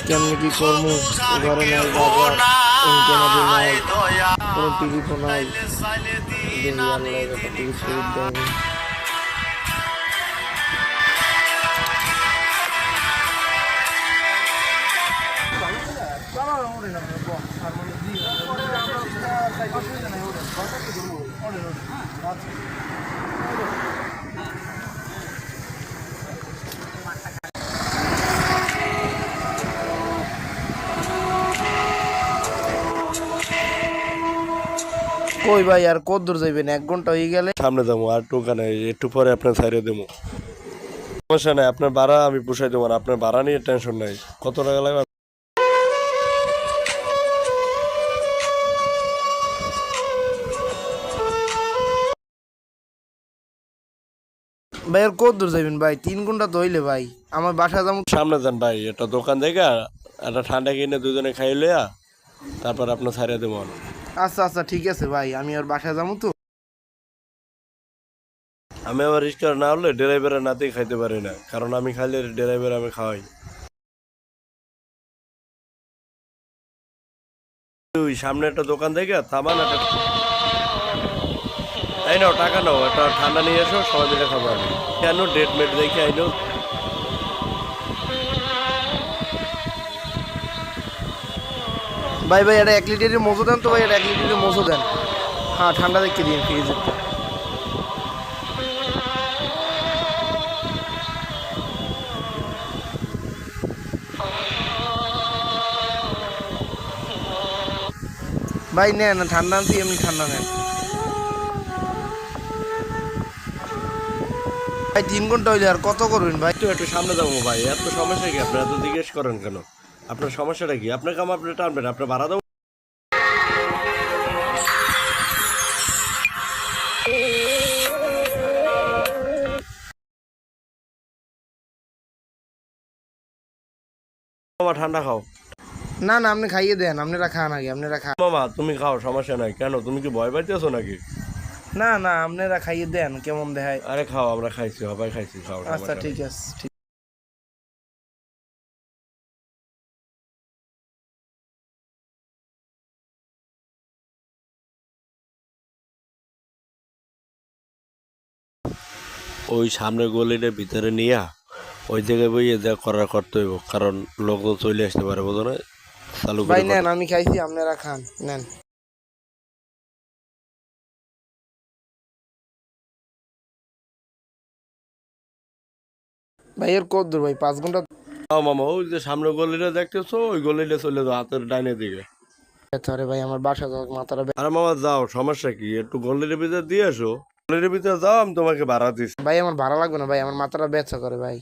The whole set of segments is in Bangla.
কেমনি কি করবো, ঘরে নাই বাজার, ইন্টারনেটে নাই, কোনো টিকিটও নাই। দেখি আল্লাহ একটা টিকিট টিকিট দেয়নি। কই ভাই আর কত দূর যাইবেন? 1 ঘন্টা হয়ে গেলে সামনে যাবো আর টোকা নাই, একটু পরে আপনার ছাইড়ে দেবো। সমস্যা নাই, আপনার ভাড়া আমি পোষাই দেবো, আপনার ভাড়া নিয়ে টেনশন নাই। কত টাকা লাগবে? ভাই আর কত দূর যাইবেন ভাই? 3 ঘন্টা তো হইলে ভাই, আমার বাসা যাবো। সামনে যান ভাই, একটা দোকান থেকে একটা ঠান্ডা কিনে দুজনে খাই লইয়া তারপর আপনার ছাইড়ে দেবো। আচ্ছা আচ্ছা ঠিক আছে ভাই, আমি আর বাসা যাবো তো। আমি আবার রিক্সা না হলে ড্রাইভারের নাতেই খাইতে পারি না, কারণ আমি খাইলে ড্রাইভার আমি খাওয়াই। ওই সামনে একটা দোকান থেকে থামান, একটা এই নাও টাকা নাও, একটা ঠান্ডা নিয়ে এসো, সবাই মিলে খাবো। আমি কেন ডেট মেট দেখে আইনো। ভাই ভাই এটা 1 লিটারের মজো দেন তো ভাই, এটা 1 লিটারের মজো দেন। হ্যাঁ ঠান্ডা দেখে দিন ফ্রিজের। ভাই নেন ঠান্ডা আনছি, এমনি ঠান্ডা নেন ভাই। 3 ঘন্টা হইলে আর কত করবেন ভাই? একটু একটু সামনে যাবো ভাই, এত সমস্যা কি? আপনি এত জিজ্ঞেস করেন কেন? আপনার সমস্যাটা কি? আপনার কাম আপনি টানবেন, আপনার ভাড়া দেবো। মামা ঠান্ডা খাও। না না আপনি খাইয়ে দেন, আপনারা খান আগে, আপনারা খান। মামা তুমি খাও, সমস্যা নাই। কেন তুমি কি ভয় পাইতেছো নাকি? না না আপনারা খাইয়ে দেন, কেমন দেখায়। আরে খাও, আমরা খাইছি, সবাই খাইছি, খাও। আচ্ছা ঠিক আছে ঠিক। ওই সামনে গলিটার ভিতরে নিয়া ওই জায়গায় বইয়ে যা করার করতে হইব, কারণ লোক তো চলে আসতে পারে, বোঝো না? চালু ভাই করে নেন, আমি খাইছি, আপনারা খান, নেন। ভাই এর কত দূর ভাই? 5 ঘন্টা। খাও মামা, ওই যে সামনে গলিটা দেখতেছো, ওই গলিটা চলে যাও হাতের ডাইনের দিকে। আরে ভাই আমার বাসা যাওয়ার মাথাটা আরে মামা যাও, সমস্যা কি? একটু গলির ভিতরে দিয়ে আসো। গলির ভিতরে যাও, আমি তোমাকে ভাড়া দিচ্ছি। ভাই আমার ভাড়া লাগবে না ভাই, আমার মাথাটা ব্যথা করে ভাই।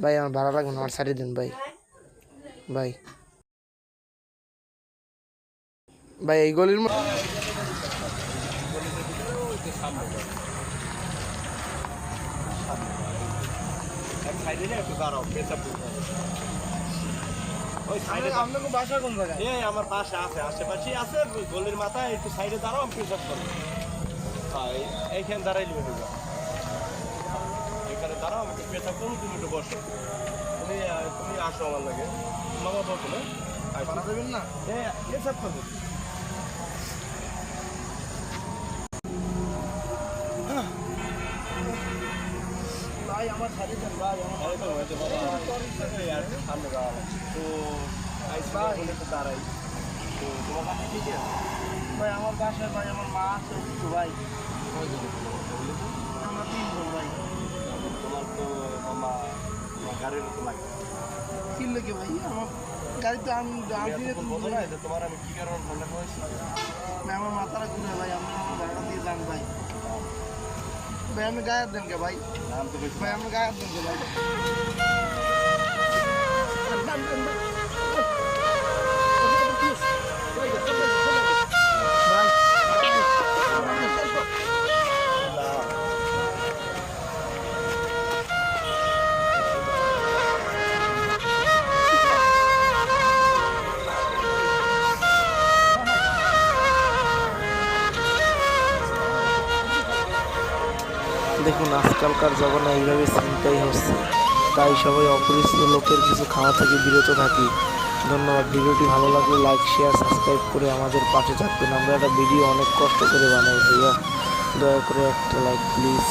ভাই আমার ভাড়া লাগবে না, আমার ছাড়িয়ে দিন ভাই। ভাই ভাই এই গলির মধ্যে আপনাকে বাসা কোন জায়গায়? আমার পাশে আছে, আশেপাশে আছে, গলির মাথায় একটু সাইডে দাঁড়াও, আমি পেশাব করবো। এইখানে দাঁড়াইলে হয়ে যাবে। এখানে দাঁড়াও, আমি পেশাব করবো, তুমি একটু বসো। তুমি আসো আমার লাগে। মামা বসো না, ভাড়া দেবেন না? পেশাব করবো। ভাই আমার ছাড়িয়ে দেন ভাই, সামনে যাওয়া তো দাঁড়াই তো তোমার কাছে ঠিক আছে ভাই আমার বাসায় ভাই আমার মা আছে তো ভাই, আমরা 3 জন ভাই। তোমার তো মামা তোমার গাড়ির মতো লাগে। কি লাগে ভাই? আমার গাড়ি তো আমি বোঝো না যে তোমার আমি কি কারণে ফোনটা করেছি? ভাই আমার মাথাটা ঘুরে ভাই, আপনি আমার ভাড়া দিয়ে যান ভাই। ভাই আপনি গায়ে হাত দেন কে ভাই? নাম তো বেশি ভাই আপনি গায়ে হাত দেন কে ভাই? দেখুন আজকালকার জমানায় এইভাবে চিন্তাই হচ্ছে। তাই সবাই অপরিচিত লোকের কিছু খাওয়া থেকে বিরত থাকি। ধন্যবাদ। ভিডিওটি ভালো লাগলে লাইক, শেয়ার, সাবস্ক্রাইব করে আমাদের পাশে থাকবেন। আমরা একটা ভিডিও অনেক কষ্ট করে বানাই ভাইয়া, দয়া করে একটা লাইক প্লিজ।